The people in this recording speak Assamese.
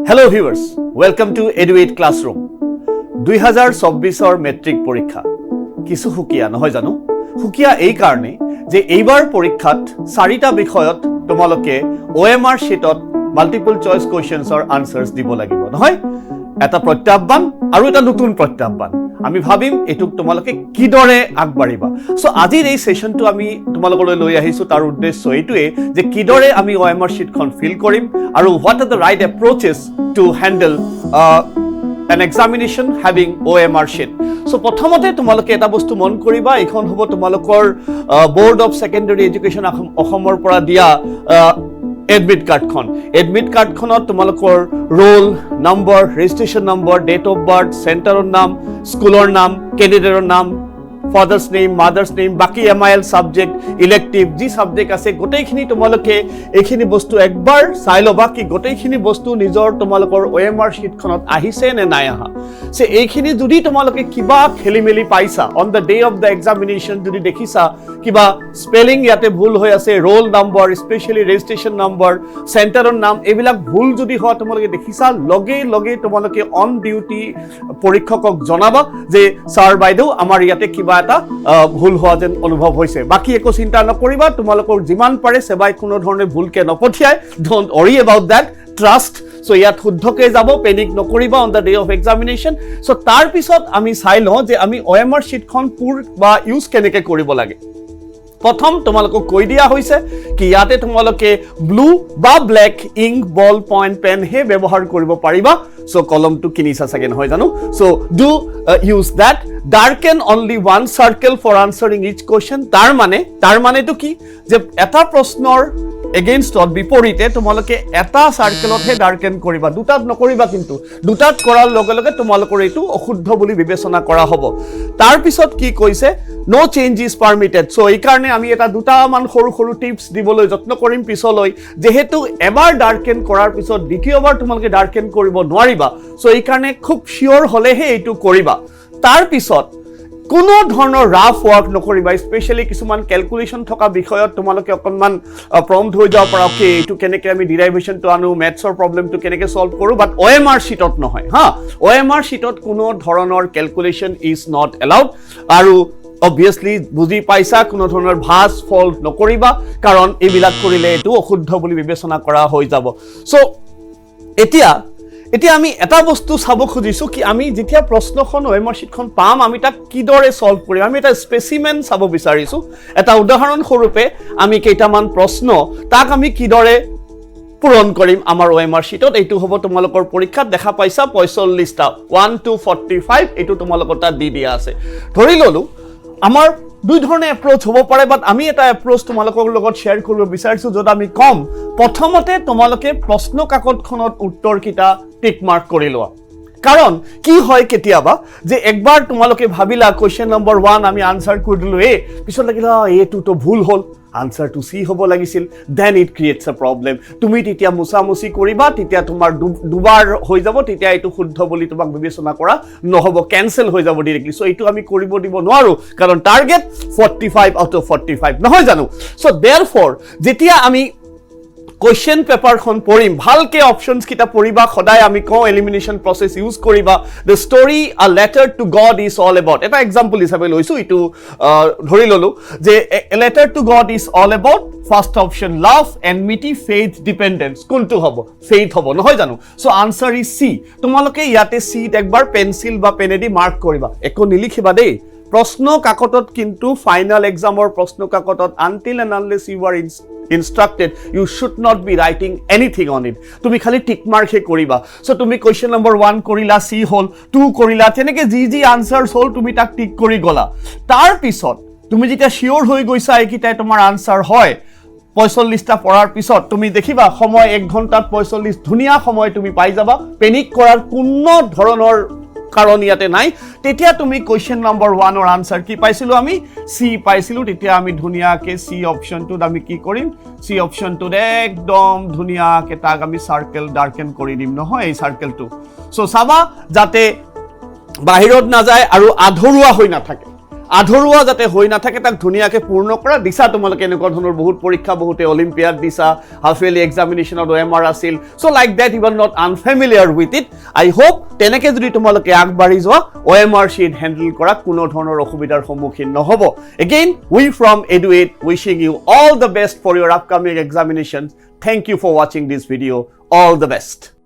Hello viewers, welcome to EduAid classroom. 2024 matric পৰীক্ষা কিছু হুকিয়া নহয় জানো হুকিয়া এই কাৰণে যে এইবাৰ পৰীক্ষাত চাৰিটা বিষয়ত তোমালোকে OMR sheetত মাল্টিপল চয়েস কোৱেশ্চনছৰ আনসাৰ্স দিব লাগিব নহয় এটা প্ৰত্যাহ্বান আৰু এটা নতুন প্ৰত্যাহ্বান আমি ভাবিম এটুক তোমালোকে কিদৰে আগবাঢ়িবা সো আজিৰ এই সেশনটো আমি তোমালোকলৈ লৈ আহিছো তাৰ উদ্দেশ্য এইটোৱে যে কিদৰে আমি OMR sheetখন ফিল কৰিম আৰু what are the right approaches to handle an examination having OMR sheet. So প্ৰথমতে তোমালোকে এটা বস্তু মন কৰিবা এখন হ'ব তোমালোকৰ Board of Secondary Education অসমৰ পৰা দিয়া admit card খন admit card খনত তোমালোকৰ roll number registration number date of birth center ৰ নাম স্কুলৰ নাম ক্যান্ডিডেটৰ নাম father's name mother's name বাকি MIL subject elective যি subject আছে গোটেইখিনি তোমালোকে এইখিনি বস্তু একবাৰ চাই লবা কি গোটেইখিনি বস্তু নিজৰ তোমালোকৰ OMR sheet খনত আহিছে নে নাই আহা সে এইখিনি যদি তোমালোকে কিবা খেলিমেলি পাইছা on the day of the examination যদি দেখিছা কিবা স্পেলিং ইয়াতে ভুল হৈ আছে roll number especially registration number চেণ্টাৰৰ নাম এইবিলাক ভুল যদি হয় তোমালোকে দেখিছা লগে লগে তোমালোকে on duty পৰীক্ষকক জনাবা যে স্যাৰ বাইদেউ আমাৰ ইয়াতে কিবা এটা ভুল হোৱা যেন অনুভৱ হৈছে বাকি একো চিন্তা নকৰিবা তোমালোকৰ যিমান পাৰে সেবাই কোনো ধৰণে ভুলকে নপঠিয়াই don't worry about that trust so ইয়াত শুদ্ধকে যাব পেনিক নকৰিবা on the day of examination so তাৰ পিছত আমি চাই লওঁ যে আমি OMR sheet খন পুৰ বা ইউজ কেনেকৈ কৰিব লাগে প্ৰথম তোমালোকক কৈ দিয়া হৈছে কি ইয়াতে তোমালোকে ব্লু বা black ink ballpoint pen হে ব্যৱহাৰ কৰিব পাৰিবা so কলমটো কিনিছা চাগে নহয় জানো so do use that darken only one circle for answering each question তাৰ মানেটো কি যে এটা প্ৰশ্নৰ against or বিপৰীতে তোমালোকে এটা সাৰ্কেলতহে ডাৰ্কেন কৰিবা দুটাত নকৰিবা কিন্তু দুটাত কৰাৰ লগে লগে তোমালোকৰ এটো অশুদ্ধ বুলি বিবেচনা কৰা হ'ব তাৰ পিছত কি কৈছে no change is permitted so এই কাৰণে আমি এটা দুটা মান সৰু সৰু টিপস দিবলৈ যত্ন কৰিম পিছলৈ যেহেতু এবাৰ ডাৰ্কেন কৰাৰ পিছত দ্বিতীয়বাৰ তোমালোকে ডাৰ্কেন কৰিব নোৱাৰিবা so এই কাৰণে খুব শিওৰ হলেহে এটো কৰিবা তাৰ পিছত কোনো ধৰণৰ ৰাফ ওয়াৰ্ক নকৰিবা স্পেশালি কিছুমান ক্যালকুলেশন থকা বিষয়ত তোমালোকে অকনমান প্ৰম্পট হৈ যাব পাৰা ওকে এটো কেনেকৈ আমি ডেৰিভেশনটো আনো ম্যাথছৰ প্ৰবলেমটো কেনেকৈ সলভ কৰো বাট OMR sheetত নহয় হা OMR sheetত কোনো ধৰণৰ ক্যালকুলেশন ইজ নট এলাউড আৰু obviously বুজি পাইছা কোনো ধৰণৰ ভাস ফল নকৰিবা কাৰণ এইবিলাক কৰিলে এটো অশুদ্ধ বুলি বিবেচনা কৰা হৈ যাব সো এতিয়া আমি এটা বস্তু চাব খুজিছো কি আমি যেতিয়া প্ৰশ্নখন OMR sheetখন পাম আমি তাক কিদৰে সলভ কৰিম আমি এটা স্পেচিমেন চাব বিচাৰিছো এটা উদাহৰণ স্বৰূপে আমি কেইটামান প্ৰশ্ন তাক আমি কিদৰে পূৰণ কৰিম আমাৰ OMR sheetত এইটো হ'ব তোমালোকৰ পৰীক্ষাত দেখা পাইছা 45টা 1 to 45 এইটো তোমালোকৰ তাত দি দিয়া আছে ধৰি ললো আমাৰ দুই ধৰণে এপ্ৰোচ হ'ব পাৰে বাট আমি এটা এপ্ৰোচ তোমালোকৰ লগত শেয়াৰ কৰিব বিচাৰিছো যত আমি কম প্ৰথমতে তোমালোকে প্ৰশ্ন কাকতখনত উত্তৰ কিটা টিক মাৰ্ক কৰি লোৱা কাৰণ কি হয় কেতিয়াবা যে একবাৰ তোমালোকে ভাবিলা কোৱেশ্চন নম্বৰ 1 আমি আনসাৰ কৰি দিলো এ পিছত লাগিলা এটো তো ভুল হ'ল আনসাৰ টু সি হ'ব লাগিছিল দেন ইট ক্ৰিয়েটস আ প্ৰবলেম তুমি তেতিয়া মুসামুসি কৰিবা তেতিয়া তোমাৰ দুবাৰ হৈ যাব তেতিয়া এটো শুদ্ধ বুলি তোমাক বিবেচনা কৰা নহব ক্যান্সেল হৈ যাব ডাইৰেক্টলি সো এটো আমি কৰিব দিব নোৱাৰো কাৰণ টাৰ্গেট 45 আউট অফ 45 নহয় জানো সো देयरफॉर যেতিয়া আমি question paper খন পঢ়িম ভালকে অপশনস কিটা পঢ়িবা খদাই আমি কো এলিমিনেশন প্রসেস ইউজ কৰিবা the story a letter to god is all about এটা एग्जांपल হিচাপে লৈছো ইটো ধৰি ললো যে a letter to god is all about first option love enmity faith dependence কোনটো হ'ব faith হ'ব নহয় জানো সো আনসার ইজ সি তোমালোকে ইয়াতে সি একবাৰ পেন্সিল বা পেনেদি মাৰ্ক কৰিবা একো নিলিখিবা দেই প্ৰশ্ন কাকতত কিন্তু ফাইনাল এক্সামৰ প্ৰশ্ন কাকতত until and unless you are instructed you should not be writing anything on it তুমি খালি টিক মার্ক হে কৰিবা সো তুমি কোৱেশ্চন নম্বৰ 1 কৰিলা সি হল 2 কৰিলা তেনেকে জি আনসাৰস হল তুমি তাক টিক কৰি গলা তাৰ পিছত তুমি যেতিয়া শিওৰ হৈ গৈছা এইকিটাই তোমাৰ আনসাৰ হয় 45টা পঢ়াৰ পিছত তুমি দেখিবা সময় 1 ঘণ্টাত 45 ধুনিয়া সময় তুমি পাই যাবা পেনিক কৰাৰ কোনো ধৰণৰ কাৰণ ইয়াতে নাই তেতিয়া তুমি কোৱেশ্চন নম্বৰ 1 ৰ আনসাৰ কি পাইছিলো আমি সি পাইছিলো তেতিয়া আমি ধুনিয়াকে সি অপশনটোত আমি কি কৰিম সি অপশনটোত একদম ধুনিয়াকে তাক আমি সাৰ্কেল ডাৰ্কেন কৰি দিম নহয় এই সাৰ্কেলটো সো সাবা যাতে বাহিৰত না যায় আৰু আধৰুৱা হৈ না থাকে আধৰুৱা যাতে হৈ নাথাকে তাক ধুনীয়াকৈ পূৰ্ণ কৰা দিছা তোমালোকে এনেকুৱা ধৰণৰ বহুত পৰীক্ষা বহুতে অলিম্পিয়াড দিছা হাফ ইয়াৰলি এক্সামিনেশ্যনত OMR আছিল so' like that you are not unfamiliar with it I hope তেনেকৈ যদি তোমালোকে আগবাঢ়ি যোৱা OMR sheet হেণ্ডেল কৰা কোনো ধৰণৰ অসুবিধাৰ সন্মুখীন নহ'ব again we from EduAid wishing you all the best for your upcoming examinations thank you for watching this video all the best